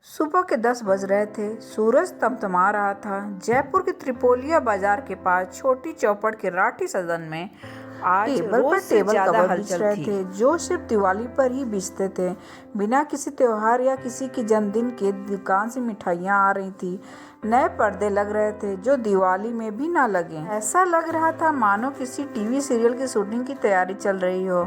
सुबह के 10 बज रहे थे। सूरज तमतमा रहा था। जयपुर के त्रिपोलिया बाजार के पास छोटी चौपड़ के राठी सदन में आज रोज से ज्यादा हलचल थी, जो सिर्फ दिवाली पर ही बिछते थे। बिना किसी त्योहार या किसी के जन्मदिन के दुकान से मिठाइयाँ आ रही थी। नए पर्दे लग रहे थे जो दिवाली में भी ना लगे। ऐसा लग रहा था मानो किसी टीवी सीरियल की शूटिंग की तैयारी चल रही हो।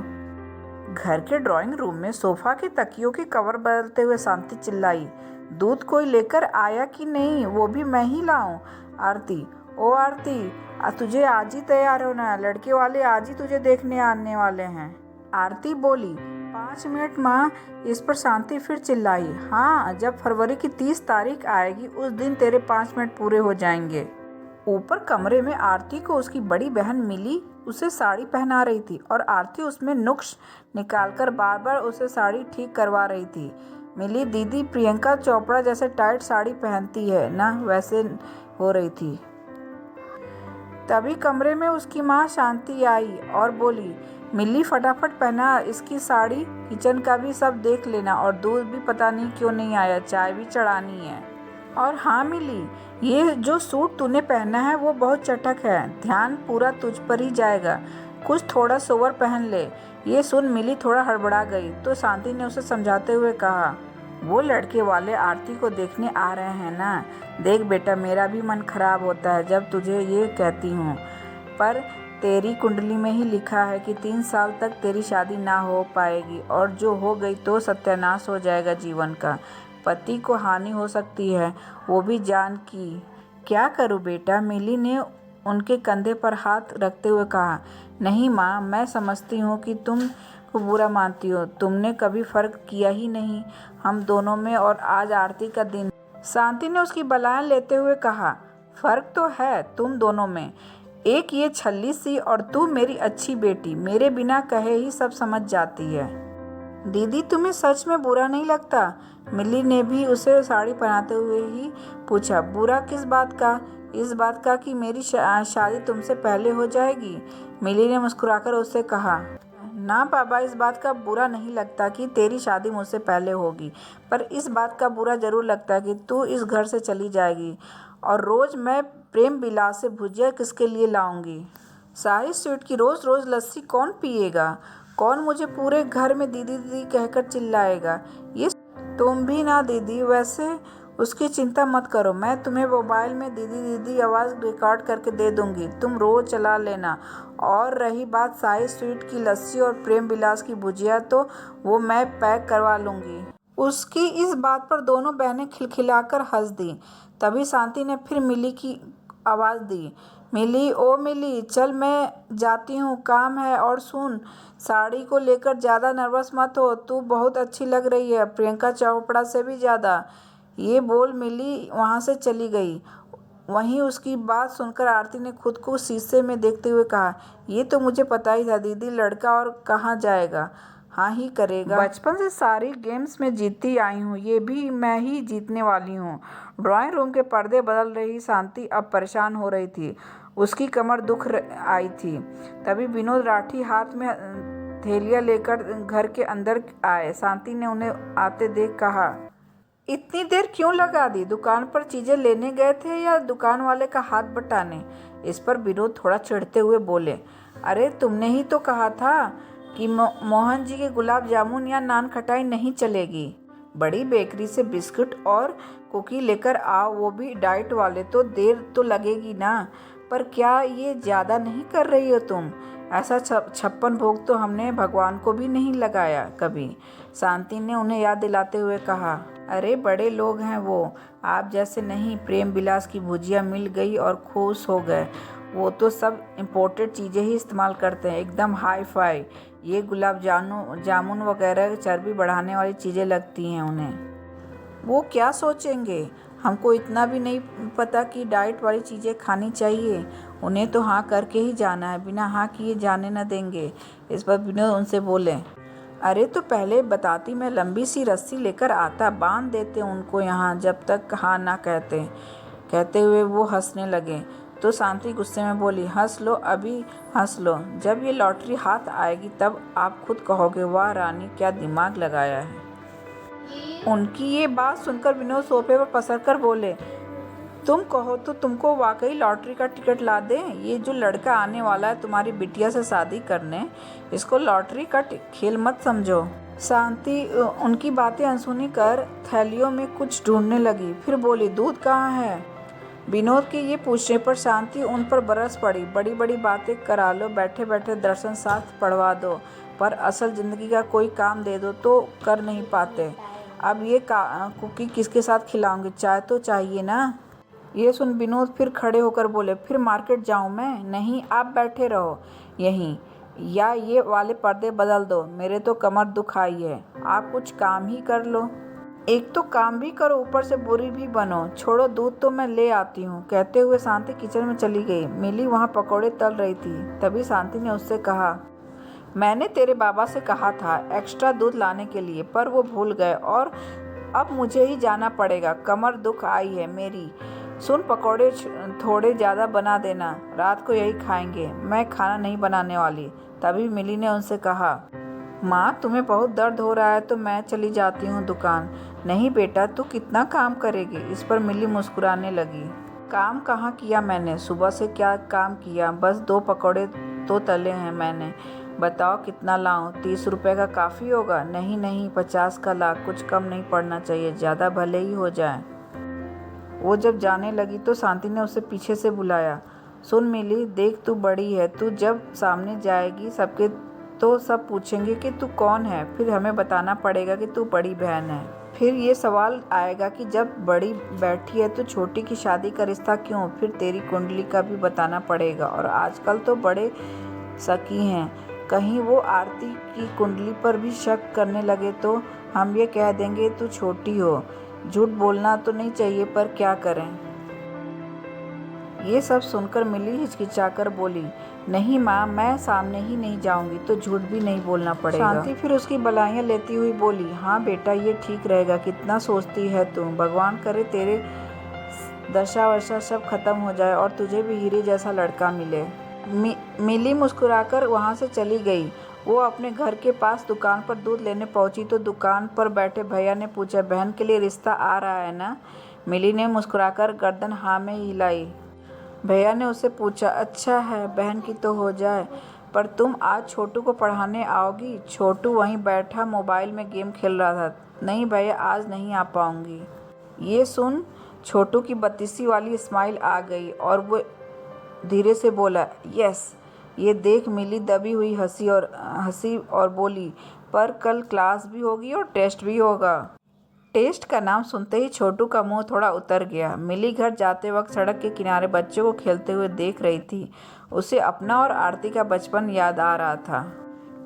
घर के ड्राइंग रूम में सोफा के तकियों के कवर बदलते हुए शांति चिल्लाई, दूध कोई लेकर आया कि नहीं? वो भी मैं ही लाऊं? आरती, ओ आरती, तुझे आज ही तैयार होना है, लड़के वाले आज ही तुझे देखने आने वाले हैं। आरती बोली, 5 मिनट माँ। इस पर शांति फिर चिल्लाई, हाँ, जब फरवरी की 30 तारीख आएगी उस दिन तेरे 5 मिनट पूरे हो जाएंगे। ऊपर कमरे में आरती को उसकी बड़ी बहन मिली उसे साड़ी पहना रही थी और आरती उसमें नुक्स निकालकर बार बार उसे साड़ी ठीक करवा रही थी। मिली दीदी प्रियंका चोपड़ा जैसे टाइट साड़ी पहनती है ना, वैसे हो रही थी। तभी कमरे में उसकी माँ शांति आई और बोली, मिली फटाफट पहना इसकी साड़ी, किचन का भी सब देख लेना और दूध भी पता नहीं क्यों नहीं आया, चाय भी चढ़ानी है। और हाँ मिली, ये जो सूट तूने पहना है वो बहुत चटक है, ध्यान पूरा तुझ पर ही जाएगा, कुछ थोड़ा सोवर पहन ले। ये सुन मिली थोड़ा हड़बड़ा गई तो शांति ने उसे समझाते हुए कहा, वो लड़के वाले आरती को देखने आ रहे हैं ना। देख बेटा, मेरा भी मन खराब होता है जब तुझे ये कहती हूँ, पर तेरी कुंडली में ही लिखा है कि 3 साल तक तेरी शादी ना हो पाएगी और जो हो गई तो सत्यानाश हो जाएगा जीवन का, पति को हानि हो सकती है, वो भी जान की। क्या करूँ बेटा? मिली ने उनके कंधे पर हाथ रखते हुए कहा, नहीं माँ, मैं समझती हूँ कि तुम को बुरा मानती हो, तुमने कभी फर्क किया ही नहीं हम दोनों में और आज आरती का दिन। शांति ने उसकी बलान लेते हुए कहा, फर्क तो है तुम दोनों में, एक ये छल्ली सी और तू मेरी अच्छी बेटी, मेरे बिना कहे ही सब समझ जाती है। दीदी तुम्हें सच में बुरा नहीं लगता? मिली ने भी उसे साड़ी पहनाते हुए ही पूछा। बुरा किस बात का? इस बात का कि मेरी शादी तुमसे पहले हो जाएगी। मिली ने मुस्कुराकर उससे कहा, ना बाबा, इस बात का बुरा नहीं लगता कि तेरी शादी मुझसे पहले होगी, पर इस बात का बुरा जरूर लगता है कि तू इस घर से चली जाएगी और रोज मैं प्रेम विलास से भुजिया किसके लिए लाऊंगी? शाही स्वीट की रोज रोज लस्सी कौन पिएगा? कौन मुझे पूरे घर में दीदी दीदी कहकर चिल्लाएगा? ये तुम भी ना दीदी, वैसे उसकी चिंता मत करो, मैं तुम्हें मोबाइल में दीदी दीदी आवाज़ रिकॉर्ड करके दे दूंगी, तुम रोज चला लेना। और रही बात शाही स्वीट की लस्सी और प्रेम विलास की भुजिया, तो वो मैं पैक करवा लूँगी। उसकी इस बात पर दोनों बहनें खिलखिलाकर हंस दी। तभी शांति ने फिर मिली की आवाज़ दी, मिली, ओ मिली, चल मैं जाती हूँ, काम है। और सुन, साड़ी को लेकर ज़्यादा नर्वस मत हो, तू बहुत अच्छी लग रही है, प्रियंका चोपड़ा से भी ज़्यादा। ये बोल मिली वहाँ से चली गई। वहीं उसकी बात सुनकर आरती ने खुद को शीशे में देखते हुए कहा, ये तो मुझे पता ही था दीदी, लड़का और कहाँ जाएगा, हाँ ही करेगा। बचपन से सारी गेम्स में जीतती आई हूँ, ये भी मैं ही जीतने वाली हूँ। ड्राइंग रूम के पर्दे बदल रही शांति अब परेशान हो रही थी, उसकी कमर दुख आई थी। तभी विनोद राठी हाथ में थैलियाँ लेकर घर के अंदर आए। शांति ने उन्हें आते देख कहा, इतनी देर क्यों लगा दी? दुकान पर चीजें लेने गए थे या दुकान वाले का हाथ बटाने? इस पर विनोद थोड़ा चिढ़ते हुए बोले, अरे तुमने ही तो कहा था कि मोहन जी के गुलाब जामुन या नान खटाई नहीं चलेगी। बड़ी बेकरी से बिस्कुट और कुकी लेकर आओ, वो भी डाइट वाले, तो देर तो लगेगी ना। पर क्या ये ज़्यादा नहीं कर रही हो तुम? ऐसा 56 भोग तो हमने भगवान को भी नहीं लगाया कभी। शांति ने उन्हें याद दिलाते हुए कहा, अरे बड़े लोग हैं वो, आप जैसे नहीं। प्रेम विलास की भुजिया मिल गई और खुश हो गए, वो तो सब इम्पोर्टेड चीज़ें ही इस्तेमाल करते हैं, एकदम हाई फाई। ये गुलाब जामुन वगैरह चर्बी बढ़ाने वाली चीज़ें लगती हैं उन्हें। वो क्या सोचेंगे? हमको इतना भी नहीं पता कि डाइट वाली चीज़ें खानी चाहिए। उन्हें तो हाँ करके ही जाना है, बिना हाँ किए जाने न देंगे। इस पर विनोद उनसे बोले, अरे तो पहले बताती, मैं लंबी सी रस्सी लेकर आता, बांध देते उनको यहाँ जब तक हाँ ना कहते। कहते हुए वो हंसने लगे तो शांति गुस्से में बोली, हंस लो, अभी हंस लो, जब ये लॉटरी हाथ आएगी तब आप खुद कहोगे, वाह रानी, क्या दिमाग लगाया है। उनकी ये बात सुनकर विनोद सोफे पर पसर कर बोले, तुम कहो तो तुमको वाकई लॉटरी का टिकट ला दे। ये जो लड़का आने वाला है तुम्हारी बिटिया से शादी करने, इसको लॉटरी का खेल मत समझो। शांति उनकी बातें अनसुनी कर थैलियों में कुछ ढूंढने लगी, फिर बोली, दूध कहाँ है? विनोद के ये पूछने पर शांति उन पर बरस पड़ी। बड़ी बड़ी बातें करा लो, बैठे बैठे दर्शन शास्त्र पढ़वा दो, पर असल जिंदगी का कोई काम दे दो तो कर नहीं पाते। अब ये कुकी किसके साथ खिलाऊंगी? चाय तो चाहिए ना। ये सुन विनोद फिर खड़े होकर बोले, फिर मार्केट जाऊं मैं? नहीं, आप बैठे रहो यहीं, या ये वाले पर्दे बदल दो, मेरे तो कमर दुख आई है। आप कुछ काम ही कर लो। एक तो काम भी करो, ऊपर से बुरी भी बनो। छोड़ो, दूध तो मैं ले आती हूँ। कहते हुए शांति किचन में चली गई। मिली वहाँ पकौड़े तल रही थी। तभी शांति ने उससे कहा, मैंने तेरे बाबा से कहा था एक्स्ट्रा दूध लाने के लिए, पर वो भूल गए और अब मुझे ही जाना पड़ेगा। कमर दुख आई है मेरी। सुन, पकौड़े थोड़े ज़्यादा बना देना, रात को यही खाएंगे, मैं खाना नहीं बनाने वाली। तभी मिली ने उनसे कहा, माँ तुम्हें बहुत दर्द हो रहा है तो मैं चली जाती हूँ दुकान। नहीं बेटा, तू कितना काम करेगी? इस पर मिली मुस्कुराने लगी। काम कहाँ किया मैंने, सुबह से क्या काम किया? बस 2 पकौड़े तो तले हैं मैंने। बताओ कितना लाऊं? 30 रुपए का काफ़ी होगा? नहीं नहीं, 50 का ला, कुछ कम नहीं पड़ना चाहिए, ज़्यादा भले ही हो जाए। वो जब जाने लगी तो शांति ने उसे पीछे से बुलाया, सुन मिली, देख तू बड़ी है, तू जब सामने जाएगी सबके तो सब पूछेंगे कि तू कौन है, फिर हमें बताना पड़ेगा कि तू बड़ी बहन है। फिर ये सवाल आएगा कि जब बड़ी बैठी है तो छोटी की शादी का रिश्ता क्यों? फिर तेरी कुंडली का भी बताना पड़ेगा। और आजकल तो बड़े शकी हैं, कहीं वो आरती की कुंडली पर भी शक करने लगे तो हम ये कह देंगे तू छोटी हो। झूठ बोलना तो नहीं चाहिए, पर क्या करें। ये सब सुनकर मिली हिचकिचाकर बोली, नहीं माँ, मैं सामने ही नहीं जाऊंगी तो झूठ भी नहीं बोलना पड़ेगा। शांति फिर उसकी बलाइयाँ लेती हुई बोली, हाँ बेटा, ये ठीक रहेगा, कितना सोचती है तू। भगवान करे तेरे दशा वशा सब खत्म हो जाए और तुझे भी हीरे जैसा लड़का मिले। मिली मुस्कुराकर वहाँ से चली गई। वो अपने घर के पास दुकान पर दूध लेने पहुंची तो दुकान पर बैठे भैया ने पूछा, बहन के लिए रिश्ता आ रहा है ना? मिली ने मुस्कुराकर गर्दन हाँ में हिलाई। भैया ने उससे पूछा, अच्छा है, बहन की तो हो जाए, पर तुम आज छोटू को पढ़ाने आओगी? छोटू वहीं बैठा मोबाइल में गेम खेल रहा था। नहीं भैया, आज नहीं आ पाऊंगी। ये सुन छोटू की बत्तीसी वाली स्माइल आ गई और वो धीरे से बोला, यस। ये देख मिली दबी हुई हंसी और बोली, पर कल क्लास भी होगी और टेस्ट भी होगा। टेस्ट का नाम सुनते ही छोटू का मुंह थोड़ा उतर गया। मिली घर जाते वक्त सड़क के किनारे बच्चों को खेलते हुए देख रही थी। उसे अपना और आरती का बचपन याद आ रहा था।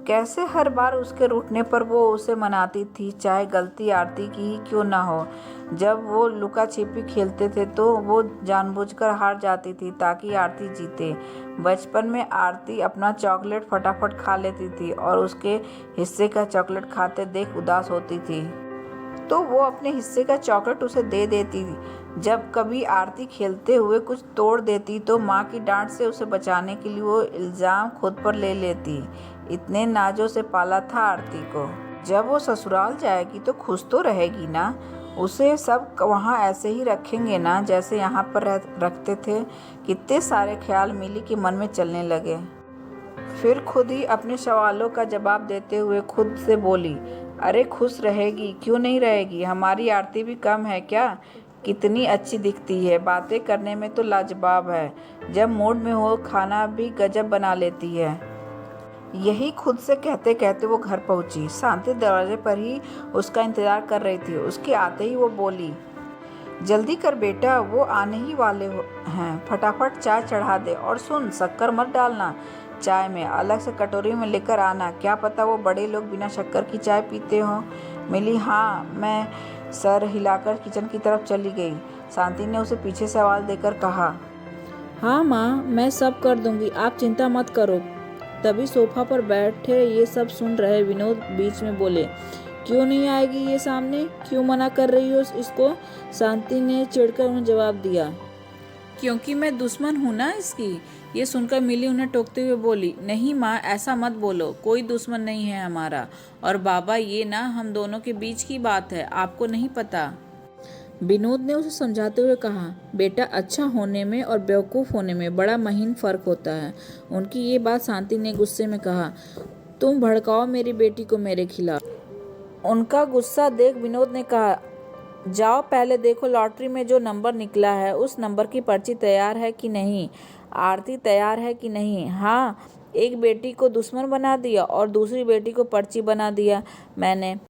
कैसे हर बार उसके रूठने पर वो उसे मनाती थी, चाहे गलती आरती की ही क्यों ना हो। जब वो लुका छिपी खेलते थे तो वो जानबूझकर हार जाती थी ताकि आरती जीते। बचपन में आरती अपना चॉकलेट फटाफट खा लेती थी और उसके हिस्से का चॉकलेट खाते देख उदास होती थी तो वो अपने हिस्से का चॉकलेट उसे दे देती थी। जब कभी आरती खेलते हुए कुछ तोड़ देती तो माँ की डांट से उसे बचाने के लिए वो इल्ज़ाम खुद पर ले लेती। इतने नाजों से पाला था आरती को। जब वो ससुराल जाएगी तो खुश तो रहेगी ना? उसे सब वहाँ ऐसे ही रखेंगे ना जैसे यहाँ पर रखते थे? कितने सारे ख्याल मिली के मन में चलने लगे। फिर खुद ही अपने सवालों का जवाब देते हुए खुद से बोली, अरे खुश रहेगी, क्यों नहीं रहेगी? हमारी आरती भी कम है क्या? कितनी अच्छी दिखती है, बातें करने में तो लाजवाब है, जब मूड में हो खाना भी गजब बना लेती है। यही खुद से कहते कहते वो घर पहुंची। शांति दरवाजे पर ही उसका इंतजार कर रही थी। उसके आते ही वो बोली, जल्दी कर बेटा, वो आने ही वाले हैं, फटाफट चाय चढ़ा दे और सुन, शक्कर मत डालना चाय में, अलग से कटोरी में लेकर आना, क्या पता वो बड़े लोग बिना शक्कर की चाय पीते हो। मिली हाँ मैं सर हिलाकर किचन की तरफ चली गई। शांति ने उसे पीछे से आवाज़ देकर कहा, हाँ माँ, मैं सब कर दूंगी, आप चिंता मत करो। तभी सोफा पर बैठे ये सब सुन रहे विनोद बीच में बोले, क्यों नहीं आएगी ये सामने, क्यों मना कर रही हो इसको? शांति ने चिढ़कर उन्हें जवाब दिया, क्योंकि मैं दुश्मन हूँ ना इसकी। ये सुनकर मिली उन्हें टोकते हुए बोली, नहीं माँ, ऐसा मत बोलो, कोई दुश्मन नहीं है हमारा। और बाबा, ये ना हम दोनों के बीच की बात है, आपको नहीं पता। विनोद ने उसे समझाते हुए कहा, बेटा, अच्छा होने में और बेवकूफ़ होने में बड़ा महीन फ़र्क होता है। उनकी ये बात शांति ने गुस्से में कहा, तुम भड़काओ मेरी बेटी को मेरे खिलाफ। उनका गुस्सा देख विनोद ने कहा, जाओ पहले देखो लॉटरी में जो नंबर निकला है उस नंबर की पर्ची तैयार है कि नहीं, आरती तैयार है कि नहीं। हाँ, एक बेटी को दुश्मन बना दिया और दूसरी बेटी को पर्ची बना दिया मैंने।